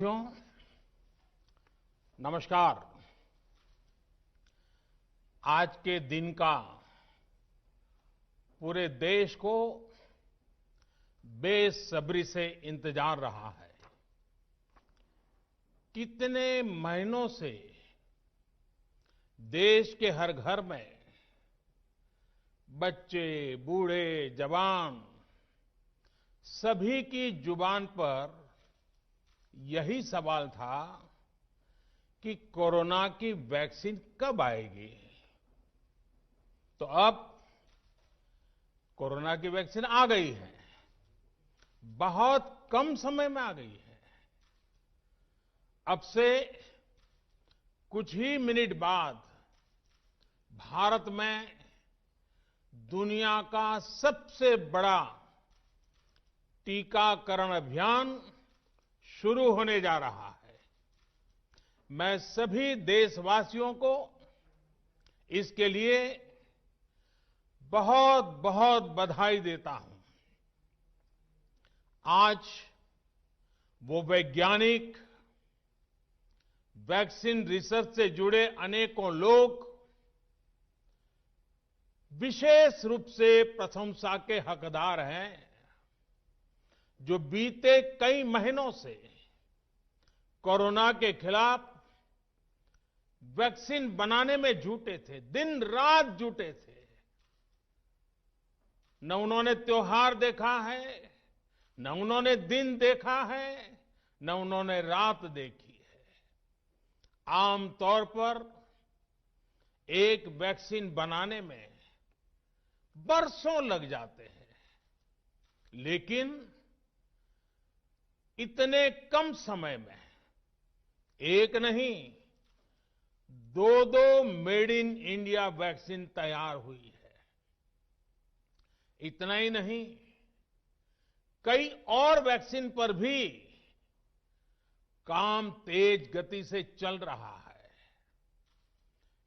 क्यों? नमस्कार। आज के दिन का पूरे देश को बेसब्री से इंतजार रहा है। कितने महीनों से देश के हर घर में बच्चे, बूढ़े, जवान सभी की जुबान पर यही सवाल था कि कोरोना की वैक्सीन कब आएगी। तो अब कोरोना की वैक्सीन आ गई है, बहुत कम समय में आ गई है। अब से कुछ ही मिनट बाद भारत में दुनिया का सबसे बड़ा टीकाकरण अभियान शुरू होने जा रहा है। मैं सभी देशवासियों को इसके लिए बहुत बहुत बधाई देता हूं। आज वो वैज्ञानिक, वैक्सीन रिसर्च से जुड़े अनेकों लोग विशेष रूप से प्रशंसा के हकदार हैं, जो बीते कई महीनों से कोरोना के खिलाफ वैक्सीन बनाने में जुटे थे, दिन रात जुटे थे। न उन्होंने त्योहार देखा है, न उन्होंने दिन देखा है, न उन्होंने रात देखी है। आमतौर पर एक वैक्सीन बनाने में बरसों लग जाते हैं, लेकिन इतने कम समय में एक नहीं, दो मेड इन इंडिया वैक्सीन तैयार हुई है। इतना ही नहीं, कई और वैक्सीन पर भी काम तेज गति से चल रहा है।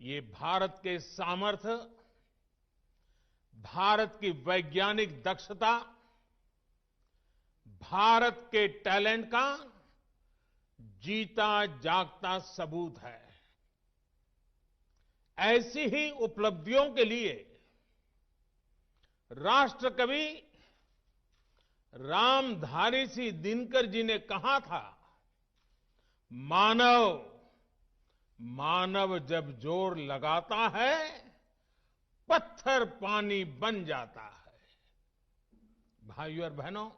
ये भारत के सामर्थ्य, भारत की वैज्ञानिक दक्षता, भारत के टैलेंट का जीता जागता सबूत है। ऐसी ही उपलब्धियों के लिए राष्ट्रकवि रामधारी सिंह दिनकर जी ने कहा था, मानव मानव जब जोर लगाता है, पत्थर पानी बन जाता है। भाइयों और बहनों,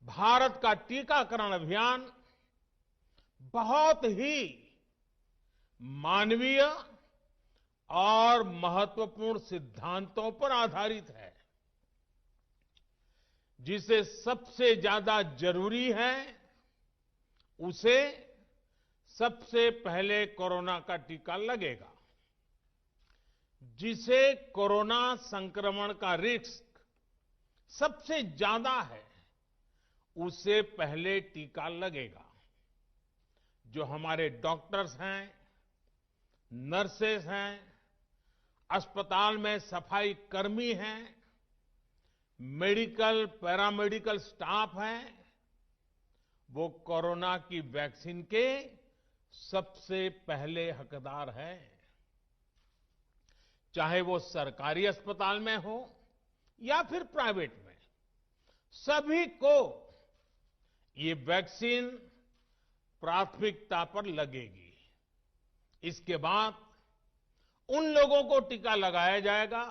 भारत का टीकाकरण अभियान बहुत ही मानवीय और महत्वपूर्ण सिद्धांतों पर आधारित है। जिसे सबसे ज्यादा जरूरी है, उसे सबसे पहले कोरोना का टीका लगेगा। जिसे कोरोना संक्रमण का रिस्क सबसे ज्यादा है, उसे पहले टीका लगेगा। जो हमारे डॉक्टर्स हैं, नर्सेस हैं, अस्पताल में सफाई कर्मी हैं, मेडिकल, पैरामेडिकल स्टाफ हैं, वो कोरोना की वैक्सीन के सबसे पहले हकदार हैं। चाहे वो सरकारी अस्पताल में हो या फिर प्राइवेट में, सभी को ये वैक्सीन प्राथमिकता पर लगेगी। इसके बाद उन लोगों को टीका लगाया जाएगा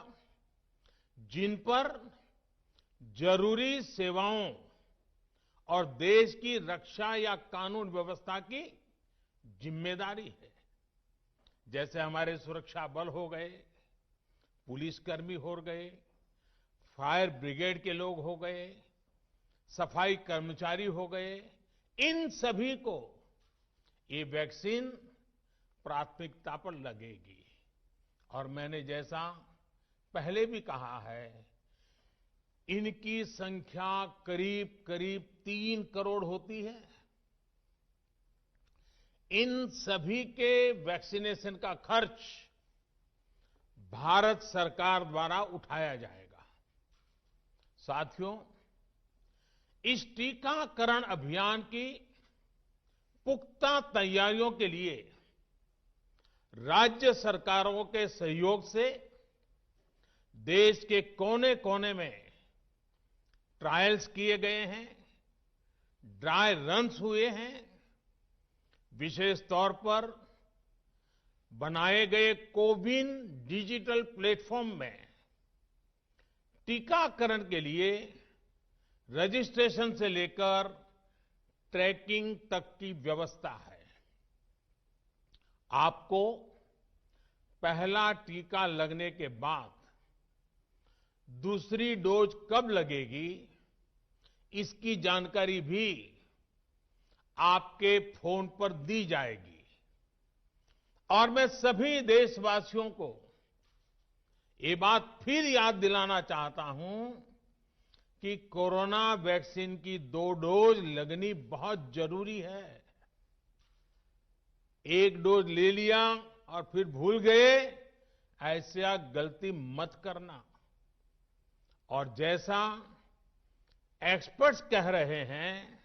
जिन पर जरूरी सेवाओं और देश की रक्षा या कानून व्यवस्था की जिम्मेदारी है। जैसे हमारे सुरक्षा बल हो गए, पुलिसकर्मी हो गए, फायर ब्रिगेड के लोग हो गए, सफाई कर्मचारी हो गए, इन सभी को ये वैक्सीन प्राथमिकता पर लगेगी। और मैंने जैसा पहले भी कहा है, इनकी संख्या करीब करीब 3 करोड़ होती है। इन सभी के वैक्सीनेशन का खर्च भारत सरकार द्वारा उठाया जाएगा। साथियों, इस टीकाकरण अभियान की पुख्ता तैयारियों के लिए राज्य सरकारों के सहयोग से देश के कोने कोने में ट्रायल्स किए गए हैं, ड्राई रन्स हुए हैं। विशेष तौर पर बनाए गए कोविन डिजिटल प्लेटफॉर्म में टीकाकरण के लिए रजिस्ट्रेशन से लेकर ट्रैकिंग तक की व्यवस्था है। आपको पहला टीका लगने के बाद दूसरी डोज कब लगेगी, इसकी जानकारी भी आपके फोन पर दी जाएगी। और मैं सभी देशवासियों को ये बात फिर याद दिलाना चाहता हूं कि कोरोना वैक्सीन की 2 डोज लगनी बहुत जरूरी है। एक डोज ले लिया और फिर भूल गए, ऐसा गलती मत करना। और जैसा एक्सपर्ट्स कह रहे हैं,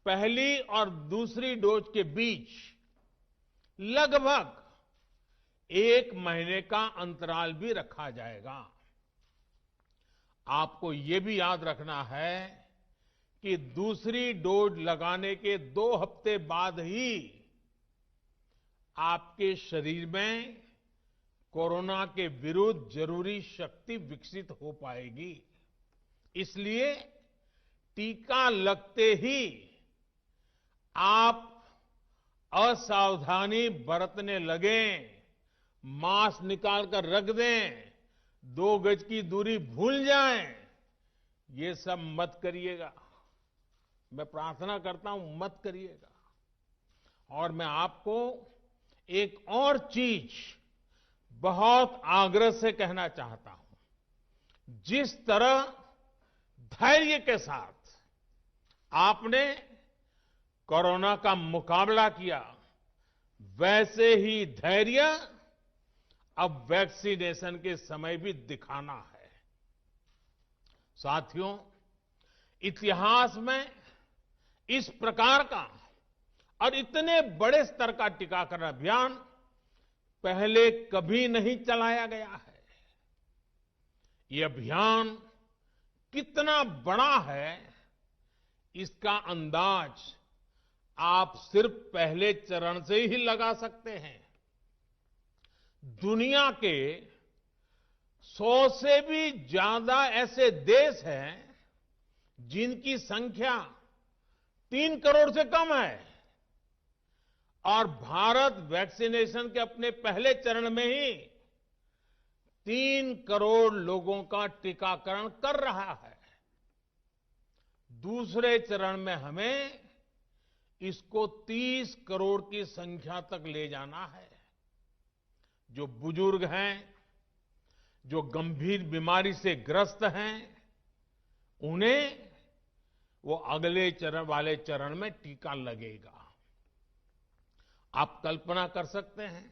पहली और दूसरी डोज के बीच लगभग 1 महीने का अंतराल भी रखा जाएगा। आपको ये भी याद रखना है कि दूसरी डोज लगाने के 2 हफ्ते बाद ही आपके शरीर में कोरोना के विरुद्ध जरूरी शक्ति विकसित हो पाएगी। इसलिए टीका लगते ही आप असावधानी बरतने लगें, मास्क निकालकर रख दें, 2 गज की दूरी भूल जाएं, ये सब मत करिएगा। मैं प्रार्थना करता हूं, मत करिएगा। और मैं आपको एक और चीज बहुत आग्रह से कहना चाहता हूं। जिस तरह धैर्य के साथ आपने कोरोना का मुकाबला किया, वैसे ही धैर्य अब वैक्सीनेशन के समय भी दिखाना है। साथियों, इतिहास में इस प्रकार का और इतने बड़े स्तर का टीकाकरण अभियान पहले कभी नहीं चलाया गया है। ये अभियान कितना बड़ा है, इसका अंदाज आप सिर्फ पहले चरण से ही लगा सकते हैं। दुनिया के 100 से भी ज्यादा ऐसे देश हैं जिनकी संख्या 3 करोड़ से कम है, और भारत वैक्सीनेशन के अपने पहले चरण में ही 3 करोड़ लोगों का टीकाकरण कर रहा है। दूसरे चरण में हमें इसको 30 करोड़ की संख्या तक ले जाना है। जो बुजुर्ग हैं, जो गंभीर बीमारी से ग्रस्त हैं, उन्हें वो अगले चरण वाले चरण में टीका लगेगा। आप कल्पना कर सकते हैं,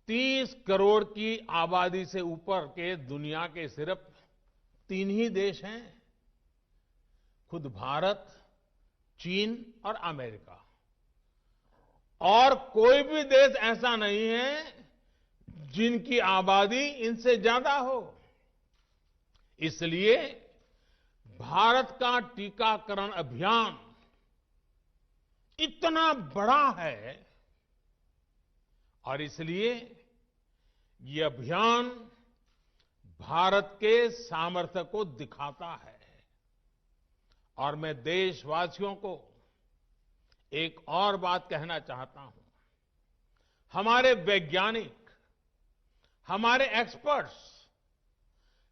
30 करोड़ की आबादी से ऊपर के दुनिया के सिर्फ 3 ही देश हैं, खुद भारत, चीन और अमेरिका। और कोई भी देश ऐसा नहीं है जिनकी आबादी इनसे ज्यादा हो। इसलिए भारत का टीकाकरण अभियान इतना बड़ा है, और इसलिए ये अभियान भारत के सामर्थ्य को दिखाता है। और मैं देशवासियों को एक और बात कहना चाहता हूं। हमारे वैज्ञानिक, हमारे एक्सपर्ट्स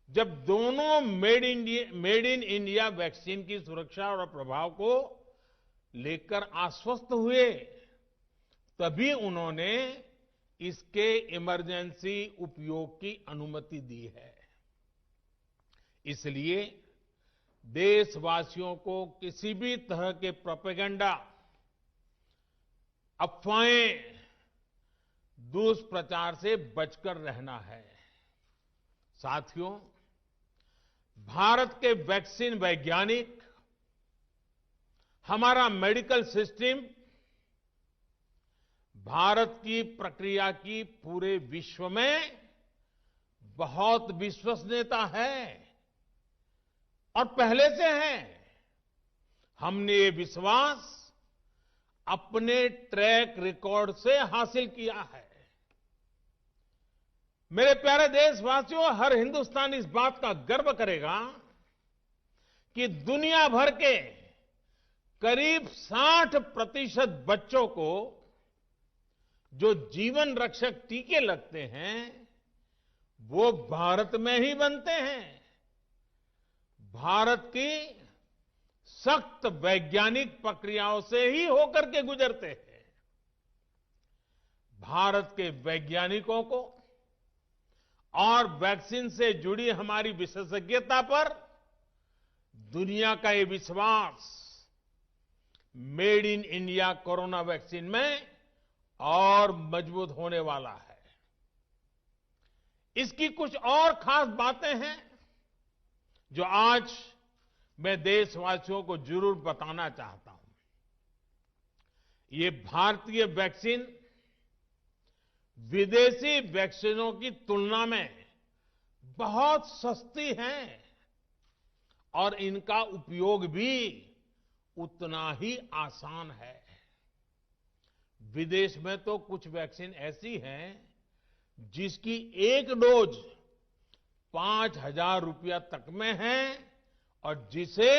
जब दोनों मेड इन इंडिया वैक्सीन की सुरक्षा और प्रभाव को लेकर आश्वस्त हुए, तभी उन्होंने इसके इमरजेंसी उपयोग की अनुमति दी है। इसलिए देशवासियों को किसी भी तरह के प्रोपेगेंडा, अफवाहें, दुष्प्रचार से बचकर रहना है। साथियों, भारत के वैक्सीन वैज्ञानिक हमारा मेडिकल सिस्टम भारत की प्रक्रिया की पूरे विश्व में बहुत विश्वसनीयता है और पहले से है। हमने ये विश्वास अपने ट्रैक रिकॉर्ड से हासिल किया है। मेरे प्यारे देशवासियों, हर हिंदुस्तानी इस बात का गर्व करेगा कि दुनिया भर के करीब 60% बच्चों को जो जीवन रक्षक टीके लगते हैं वो भारत में ही बनते हैं। भारत की सख्त वैज्ञानिक प्रक्रियाओं से ही होकर के गुजरते हैं। भारत के वैज्ञानिकों को और वैक्सीन से जुड़ी हमारी विशेषज्ञता पर दुनिया का ये विश्वास made in India corona vaccine में और मजबूत होने वाला है। इसकी कुछ और खास बातें हैं जो आज मैं देशवासियों को जरूर बताना चाहता हूं। ये भारतीय वैक्सीन विदेशी वैक्सीनों की तुलना में बहुत सस्ती हैं और इनका उपयोग भी उतना ही आसान है। विदेश में तो कुछ वैक्सीन ऐसी हैं जिसकी एक डोज 5,000 रुपया तक में है और जिसे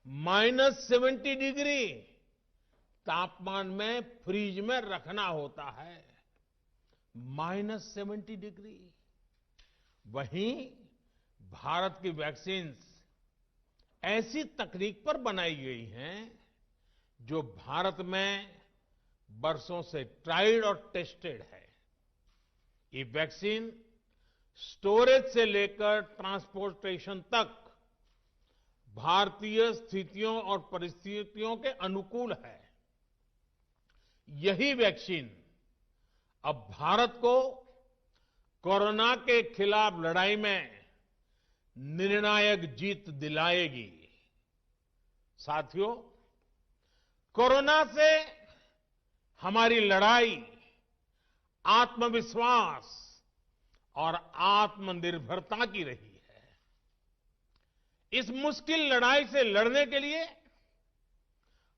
-70 डिग्री तापमान में फ्रीज में रखना होता है। -70 डिग्री। वहीं भारत की वैक्सीन ऐसी तकनीक पर बनाई गई हैं जो भारत में बरसों से ट्राइड और टेस्टेड है। ये वैक्सीन स्टोरेज से लेकर ट्रांसपोर्टेशन तक भारतीय स्थितियों और परिस्थितियों के अनुकूल है। यही वैक्सीन अब भारत को कोरोना के खिलाफ लड़ाई में निर्णायक जीत दिलाएगी। साथियों, कोरोना से हमारी लड़ाई आत्मविश्वास और आत्मनिर्भरता की रही है। इस मुश्किल लड़ाई से लड़ने के लिए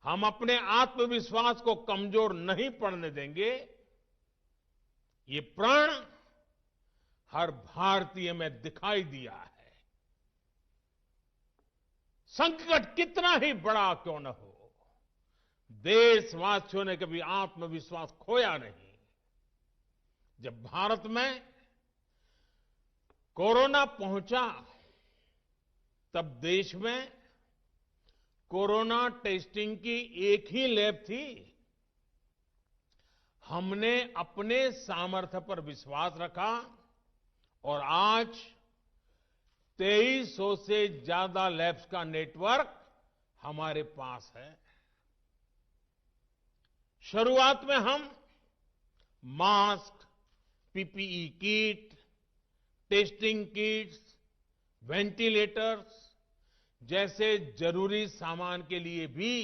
हम अपने आत्मविश्वास को कमजोर नहीं पड़ने देंगे। ये प्रण हर भारतीय में दिखाई दिया है। संकट कितना ही बड़ा क्यों न हो, देशवासियों ने कभी आत्मविश्वास खोया नहीं। जब भारत में कोरोना पहुंचा तब देश में कोरोना टेस्टिंग की एक ही लैब थी। हमने अपने सामर्थ्य पर विश्वास रखा और आज 2300 से ज्यादा लैब्स का नेटवर्क हमारे पास है। शुरुआत में हम mask, PPE kit, testing kits, ventilators जैसे जरूरी सामान के लिए भी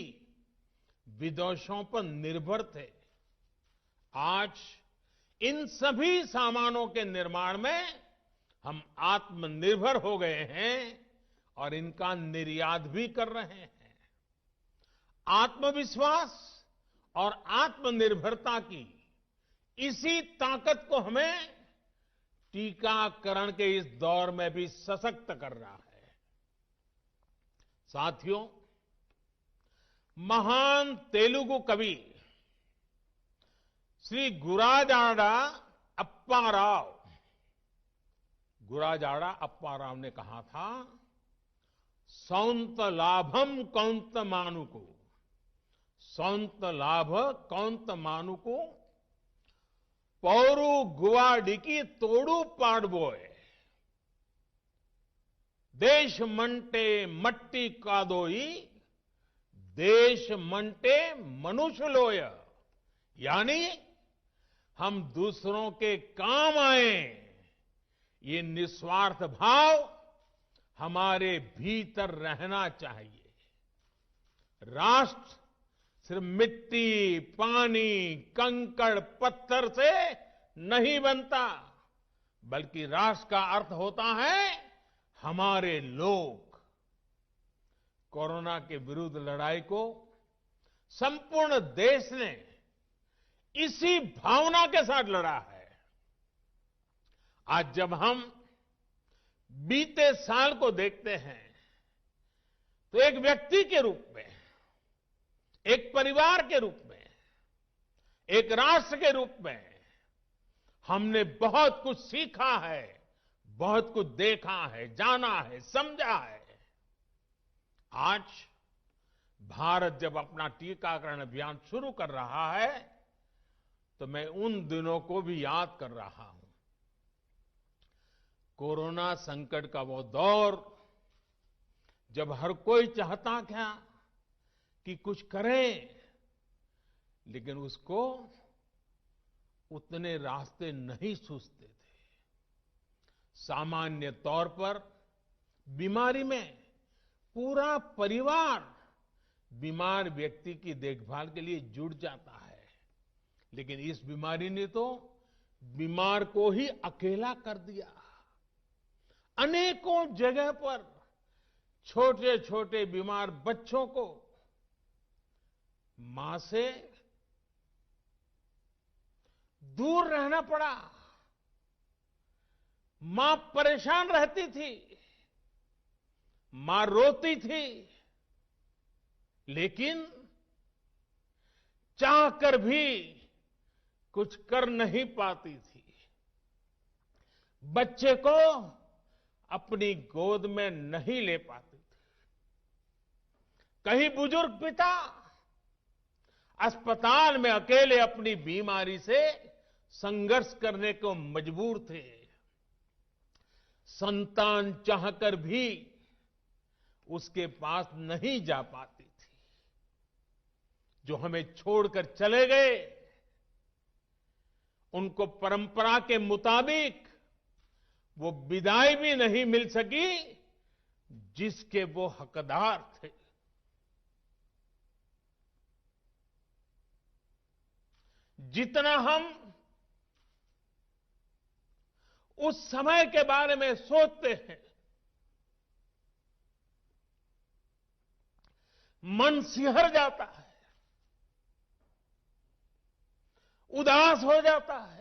विदेशों पर निर्भर थे। आज इन सभी सामानों के निर्माण में हम आत्मनिर्भर हो गए हैं और इनका निर्यात भी कर रहे हैं। आत्मविश्वास और आत्मनिर्भरता की इसी ताकत को हमें टीकाकरण के इस दौर में भी सशक्त कर रहा है। साथियों, महान तेलुगु कवि श्री गुराजाड़ा अप्पा राव ने कहा था, सौंत लाभम कौंत मानुको, सौंत लाभ कौंत मानुको, पौरु गुवाडिकी तोड़ू पाड़बोए, देश मंटे मट्टी कादोई, देश मंटे मनुष्य लोय। यानी हम दूसरों के काम आए, ये निस्वार्थ भाव हमारे भीतर रहना चाहिए। राष्ट्र सिर्फ मिट्टी, पानी, कंकड़, पत्थर से नहीं बनता, बल्कि राष्ट्र का अर्थ होता है हमारे लोग। कोरोना के विरुद्ध लड़ाई को संपूर्ण देश ने इसी भावना के साथ लड़ा है। आज जब हम बीते साल को देखते हैं तो एक व्यक्ति के रूप में, एक परिवार के रूप में, एक राष्ट्र के रूप में हमने बहुत कुछ सीखा है, बहुत कुछ देखा है, जाना है, समझा है। आज भारत जब अपना टीकाकरण अभियान शुरू कर रहा है तो मैं उन दिनों को भी याद कर रहा हूं। कोरोना संकट का वो दौर जब हर कोई चाहता क्या कि कुछ करें, लेकिन उसको उतने रास्ते नहीं सूझते थे। सामान्य तौर पर बीमारी में पूरा परिवार बीमार व्यक्ति की देखभाल के लिए जुट जाता है, लेकिन इस बीमारी ने तो बीमार को ही अकेला कर दिया। अनेकों जगह पर छोटे छोटे बीमार बच्चों को मां से दूर रहना पड़ा। मां परेशान रहती थी, मां रोती थी, लेकिन चाहकर भी कुछ कर नहीं पाती थी। बच्चे को अपनी गोद में नहीं ले पाती थी। कहीं बुजुर्ग पिता अस्पताल में अकेले अपनी बीमारी से संघर्ष करने को मजबूर थे। संतान चाहकर भी उसके पास नहीं जा पाती थी। जो हमें छोड़कर चले गए, उनको परंपरा के मुताबिक वो विदाई भी नहीं मिल सकी जिसके वो हकदार थे। जितना हम उस समय के बारे में सोचते हैं, मन सिहर जाता है, उदास हो जाता है।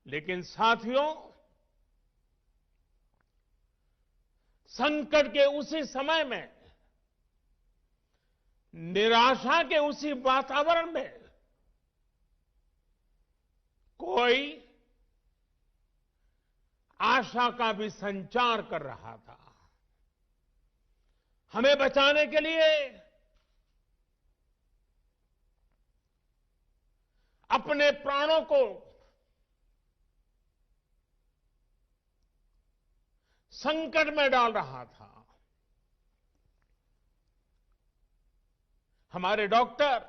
लेकिन साथियों, संकट के उसी समय में, निराशा के उसी वातावरण में कोई आशा का भी संचार कर रहा था। हमें बचाने के लिए अपने प्राणों को संकट में डाल रहा था। हमारे doctor,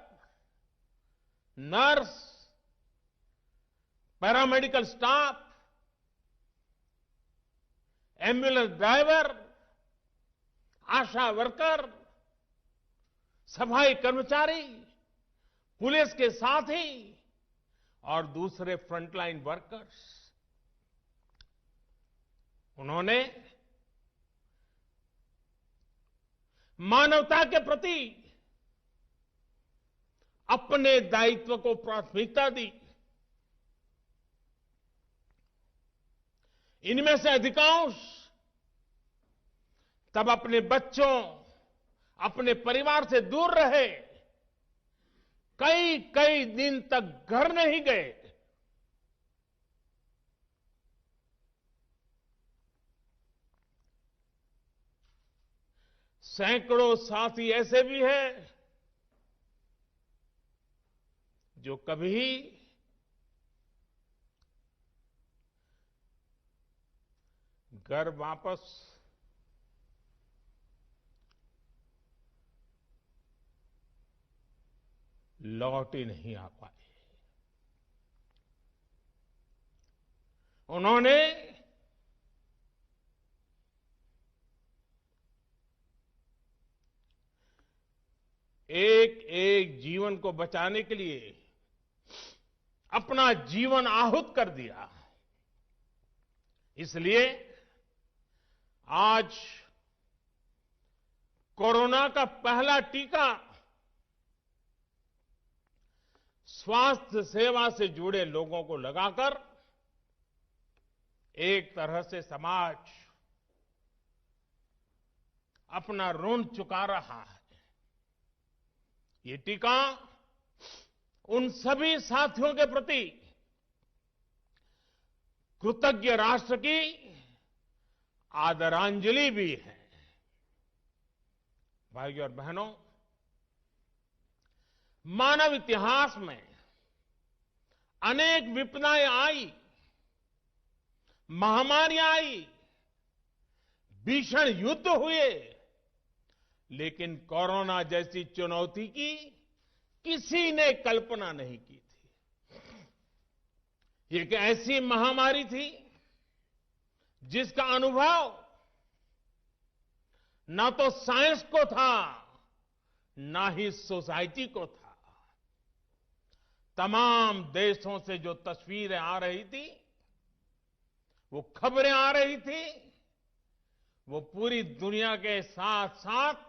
nurse, paramedical staff, ambulance driver, ASHA worker, सफाई कर्मचारी, पुलिस के साथी और दूसरे फ्रंटलाइन वर्कर्स, उन्होंने मानवता के प्रति अपने दायित्व को प्राथमिकता दी। इनमें से अधिकांश तब अपने बच्चों, अपने परिवार से दूर रहे, कई कई दिन तक घर नहीं गए। सैकड़ों साथी ऐसे भी हैं जो कभी घर वापस लौट ही नहीं आ पाए। उन्होंने एक एक जीवन को बचाने के लिए अपना जीवन आहुत कर दिया। इसलिए आज कोरोना का पहला टीका स्वास्थ्य सेवा से जुड़े लोगों को लगाकर एक तरह से समाज अपना ऋण चुका रहा है। ये टीका उन सभी साथियों के प्रति कृतज्ञ राष्ट्र की आदरांजलि भी है। भाइयों और बहनों, मानव इतिहास में अनेक विपदाएं आई, महामारियां आई, भीषण युद्ध हुए, लेकिन कोरोना जैसी चुनौती की किसी ने कल्पना नहीं की थी। ये एक ऐसी महामारी थी जिसका अनुभव न तो साइंस को था, ना ही सोसाइटी को था। तमाम देशों से जो तस्वीरें आ रही थी, वो खबरें आ रही थी, वो पूरी दुनिया के साथ साथ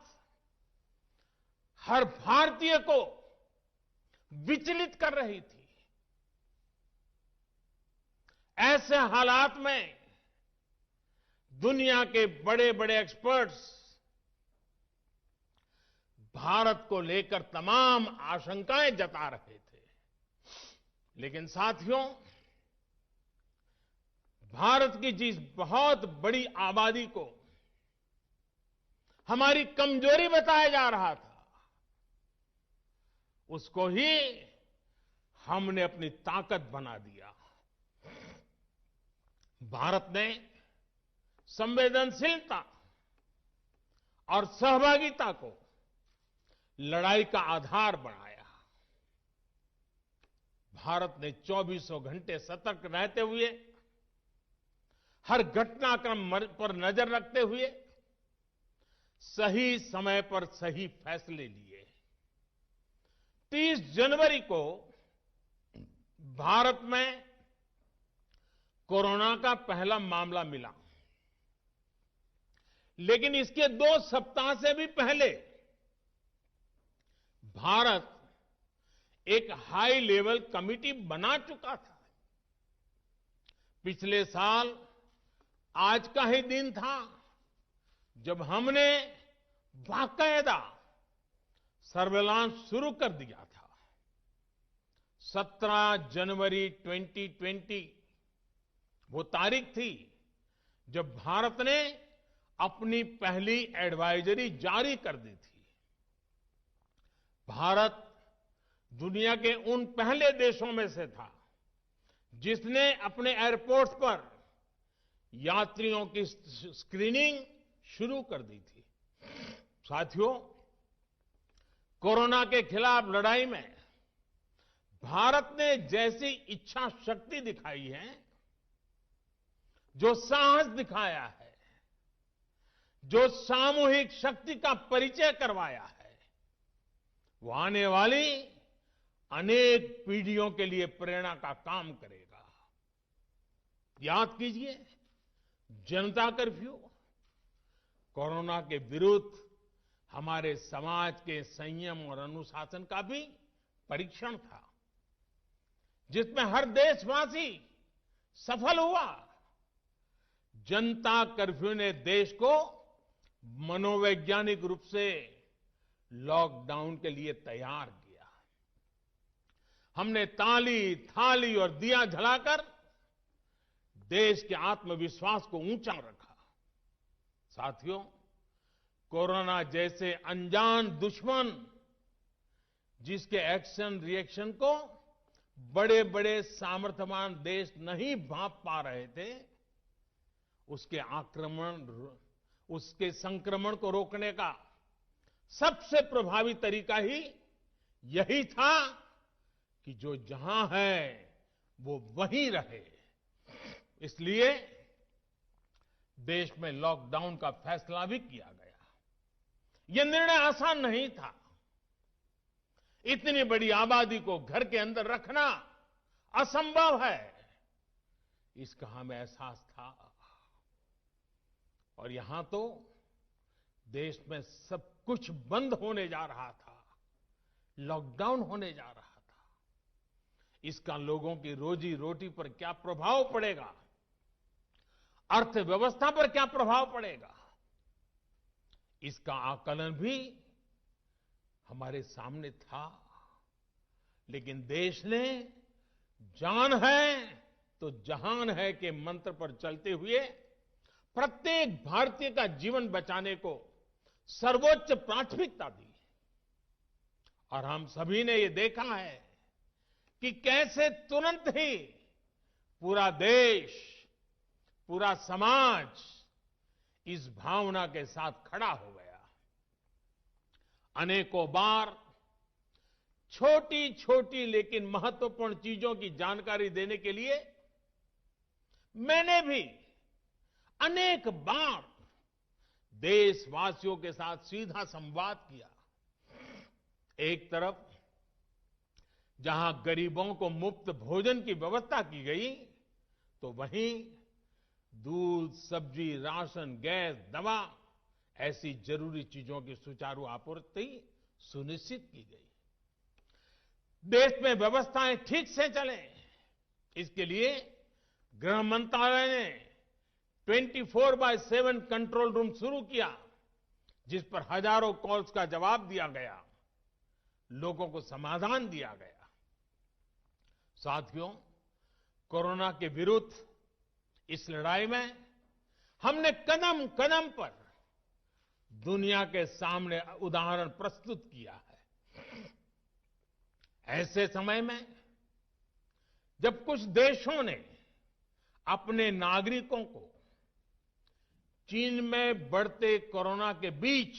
हर भारतीय को विचलित कर रही थी। ऐसे हालात में दुनिया के बड़े बड़े एक्सपर्ट्स भारत को लेकर तमाम आशंकाएं जता रहे थे। लेकिन साथियों, भारत की जिस बहुत बड़ी आबादी को हमारी कमजोरी बताया जा रहा था, उसको ही हमने अपनी ताकत बना दिया। भारत ने संवेदनशीलता और सहभागिता को लड़ाई का आधार बनाया। भारत ने 24 घंटे सतर्क रहते हुए, हर घटनाक्रम पर नजर रखते हुए सही समय पर सही फैसले लिए। 30 जनवरी को भारत में कोरोना का पहला मामला मिला, लेकिन इसके 2 सप्ताह से भी पहले भारत एक हाई लेवल कमिटी बना चुका था। पिछले साल आज का ही दिन था जब हमने बाकायदा सर्वेलांस शुरू कर दिया था। 17 जनवरी 2020 वो तारीख थी जब भारत ने अपनी पहली एडवाइजरी जारी कर दी थी। भारत दुनिया के उन पहले देशों में से था जिसने अपने एयरपोर्ट्स पर यात्रियों की स्क्रीनिंग शुरू कर दी थी। साथियों, कोरोना के खिलाफ लड़ाई में भारत ने जैसी इच्छा शक्ति दिखाई है, जो साहस दिखाया है, जो सामूहिक शक्ति का परिचय करवाया है, वो आने वाली अनेक पीढ़ियों के लिए प्रेरणा का काम करेगा। याद कीजिए, जनता कर्फ्यू कोरोना के विरुद्ध हमारे समाज के संयम और अनुशासन का भी परीक्षण था, जिसमें हर देशवासी सफल हुआ। जनता कर्फ्यू ने देश को मनोवैज्ञानिक रूप से लॉकडाउन के लिए तैयार किया। हमने ताली, थाली और दिया जलाकर देश के आत्मविश्वास को ऊंचा रखा। साथियों, कोरोना जैसे अनजान दुश्मन जिसके एक्शन रिएक्शन को बड़े बड़े सामर्थ्यवान देश नहीं भांप पा रहे थे, उसके संक्रमण को रोकने का सबसे प्रभावी तरीका ही यही था कि जो जहां है वो वहीं रहे। इसलिए देश में लॉकडाउन का फैसला भी किया गया। यह निर्णय आसान नहीं था, इतनी बड़ी आबादी को घर के अंदर रखना असंभव है, इसका हमें एहसास था। और यहां तो देश में सब कुछ बंद होने जा रहा था, लॉकडाउन होने जा रहा था। इसका लोगों की रोजी रोटी पर क्या प्रभाव पड़ेगा, अर्थव्यवस्था पर क्या प्रभाव पड़ेगा, इसका आकलन भी हमारे सामने था। लेकिन देश ने जान है तो जहान है के मंत्र पर चलते हुए प्रत्येक भारतीय का जीवन बचाने को सर्वोच्च प्राथमिकता दी। और हम सभी ने ये देखा है कि कैसे तुरंत ही पूरा देश, पूरा समाज इस भावना के साथ खड़ा हो गया। अनेकों बार छोटी छोटी लेकिन महत्वपूर्ण चीजों की जानकारी देने के लिए मैंने भी अनेक बार देशवासियों के साथ सीधा संवाद किया। एक तरफ जहां गरीबों को मुफ्त भोजन की व्यवस्था की गई, तो वहीं दूध, सब्जी, राशन, गैस, दवा ऐसी जरूरी चीजों की सुचारू आपूर्ति सुनिश्चित की गई। देश में व्यवस्थाएं ठीक से चलें, इसके लिए गृह मंत्रालय ने 24/7 कंट्रोल रूम शुरू किया, जिस पर हजारों कॉल्स का जवाब दिया गया, लोगों को समाधान दिया गया। साथियों, कोरोना के विरुद्ध इस लड़ाई में हमने कदम कदम पर दुनिया के सामने उदाहरण प्रस्तुत किया है। ऐसे समय में जब कुछ देशों ने अपने नागरिकों को चीन में बढ़ते कोरोना के बीच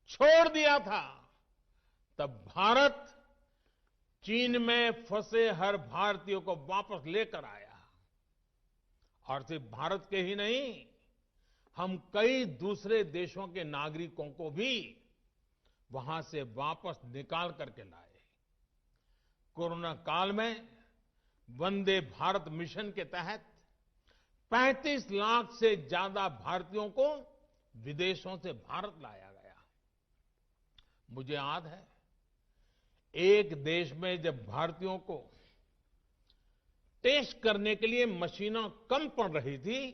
छोड़ दिया था, तब भारत चीन में फंसे हर भारतीय को वापस लेकर आया। और सिर्फ भारत के ही नहीं, हम कई दूसरे देशों के नागरिकों को भी वहां से वापस निकाल करके लाए। कोरोना काल में वंदे भारत मिशन के तहत 35 लाख से ज्यादा भारतीयों को विदेशों से भारत लाया गया। मुझे याद है, एक देश में जब भारतीयों को टेस्ट करने के लिए मशीनें कम पड़ रही थी,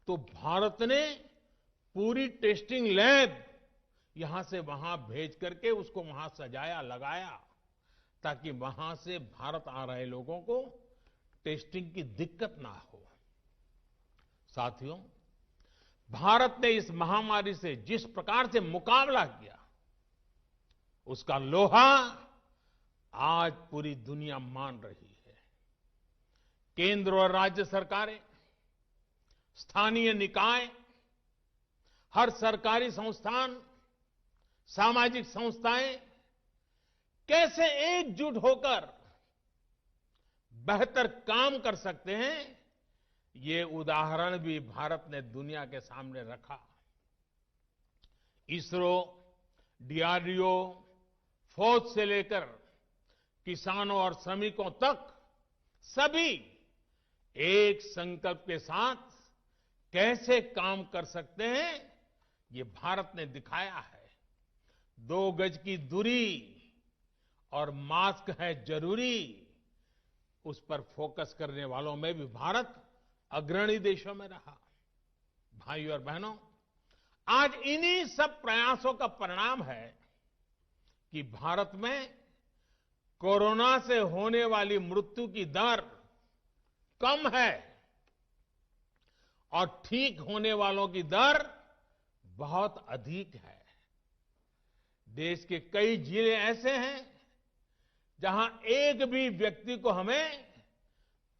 तो भारत ने पूरी टेस्टिंग लैब यहां से वहां भेज करके उसको वहां सजाया, लगाया, ताकि वहां से भारत आ रहे लोगों को टेस्टिंग की दिक्कत ना हो। साथियों, भारत ने इस महामारी से जिस प्रकार से मुकाबला किया, उसका लोहा आज पूरी दुनिया मान रही है। केंद्र और राज्य सरकारें, स्थानीय निकाय, हर सरकारी संस्थान, सामाजिक संस्थाएं कैसे एकजुट होकर बेहतर काम कर सकते हैं, ये उदाहरण भी भारत ने दुनिया के सामने रखा। इसरो, डीआरडीओ, फौज से लेकर किसानों और श्रमिकों तक सभी एक संकल्प के साथ कैसे काम कर सकते हैं, ये भारत ने दिखाया है। 2 गज की दूरी और मास्क है जरूरी, उस पर फोकस करने वालों में भी भारत अग्रणी देशों में रहा। भाइयों और बहनों, आज इन्हीं सब प्रयासों का परिणाम है कि भारत में कोरोना से होने वाली मृत्यु की दर कम है और ठीक होने वालों की दर बहुत अधिक है। देश के कई जिले ऐसे हैं जहां एक भी व्यक्ति को हमें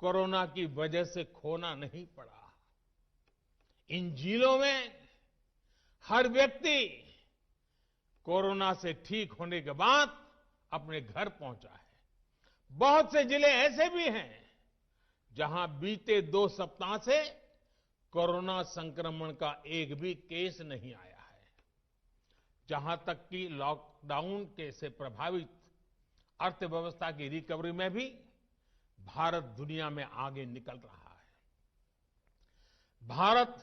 कोरोना की वजह से खोना नहीं पड़ा। इन जिलों में हर व्यक्ति कोरोना से ठीक होने के बाद अपने घर पहुंचा है। बहुत से जिले ऐसे भी हैं जहां बीते 2 सप्ताह से कोरोना संक्रमण का एक भी केस नहीं आया है। जहां तक कि लॉकडाउन के से प्रभावित अर्थव्यवस्था की रिकवरी में भी भारत दुनिया में आगे निकल रहा है। भारत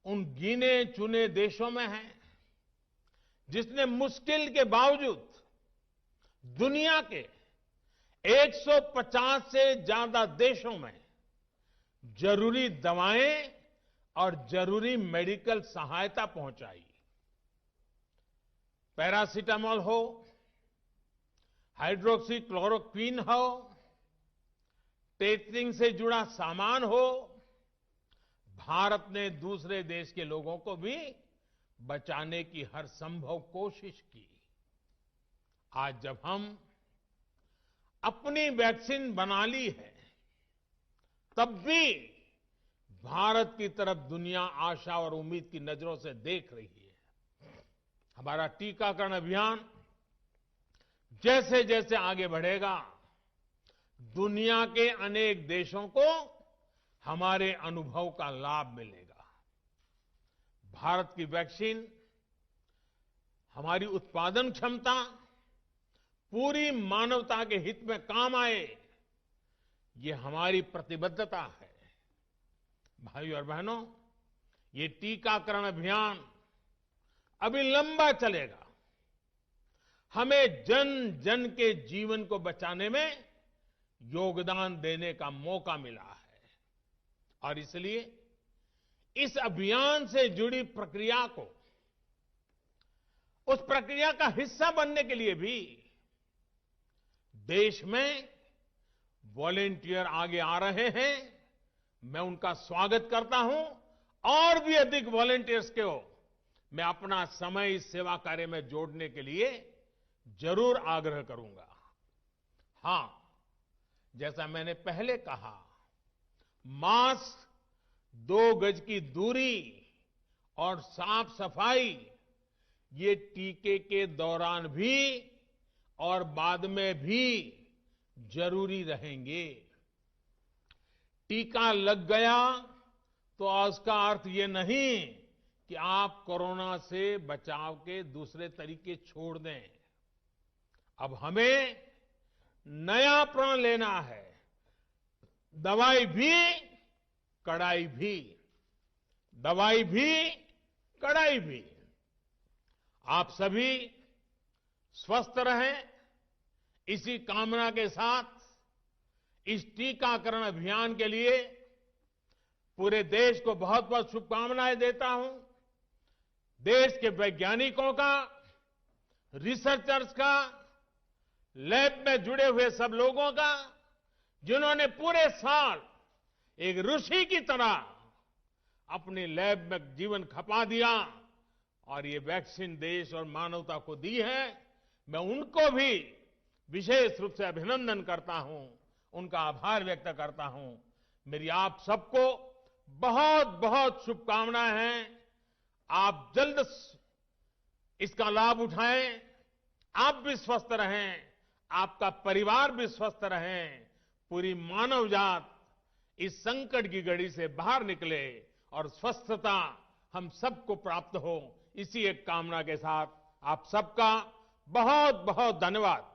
उन गिने चुने देशों में है जिसने मुश्किल के बावजूद दुनिया के 150 से ज्यादा देशों में जरूरी दवाएं और जरूरी मेडिकल सहायता पहुंचाई। पैरासीटामोल हो, हाइड्रोक्सी क्लोरोक्वीन हो, टेस्टिंग से जुड़ा सामान हो, भारत ने दूसरे देश के लोगों को भी बचाने की हर संभव कोशिश की। आज जब हम अपनी वैक्सीन बना ली है, तब भी भारत की तरफ दुनिया आशा और उम्मीद की नजरों से देख रही है। हमारा टीकाकरण अभियान जैसे जैसे आगे बढ़ेगा, दुनिया के अनेक देशों को हमारे अनुभव का लाभ मिलेगा। भारत की वैक्सीन, हमारी उत्पादन क्षमता पूरी मानवता के हित में काम आए, ये हमारी प्रतिबद्धता है। भाइयों और बहनों, ये टीकाकरण अभियान अभी लंबा चलेगा। हमें जन जन के जीवन को बचाने में योगदान देने का मौका मिला है और इसलिए इस अभियान से जुड़ी प्रक्रिया को, उस प्रक्रिया का हिस्सा बनने के लिए भी देश में वॉलेंटियर आगे आ रहे हैं। मैं उनका स्वागत करता हूं और भी अधिक वॉलेंटियर्स को मैं अपना समय इस सेवा कार्य में जोड़ने के लिए जरूर आग्रह करूंगा। हां, जैसा मैंने पहले कहा, मास्क, 2 गज की दूरी और साफ सफाई ये टीके के दौरान भी और बाद में भी जरूरी रहेंगे। टीका लग गया तो उसका अर्थ ये नहीं कि आप कोरोना से बचाव के दूसरे तरीके छोड़ दें। अब हमें नया प्रण लेना है। दवाई भी, कड़ाई भी। दवाई भी, कड़ाई भी। आप सभी स्वस्थ रहें, इसी कामना के साथ इस टीकाकरण अभियान के लिए पूरे देश को बहुत बहुत शुभकामनाएं देता हूं। देश के वैज्ञानिकों का, रिसर्चर्स का, लैब में जुड़े हुए सब लोगों का, जिन्होंने पूरे साल एक ऋषि की तरह अपनी लैब में जीवन खपा दिया और ये वैक्सीन देश और मानवता को दी है। मैं उनको भी विशेष रूप से अभिनंदन करता हूं, उनका आभार व्यक्त करता हूं। मेरी आप सबको बहुत बहुत शुभकामनाएं हैं। आप जल्द इसका लाभ उठाएं, आप भी स्वस्थ रहें, आपका परिवार भी स्वस्थ रहें, पूरी मानव जात इस संकट की घड़ी से बाहर निकले और स्वस्थता हम सबको प्राप्त हो। इसी एक कामना के साथ आप सबका बहुत बहुत धन्यवाद।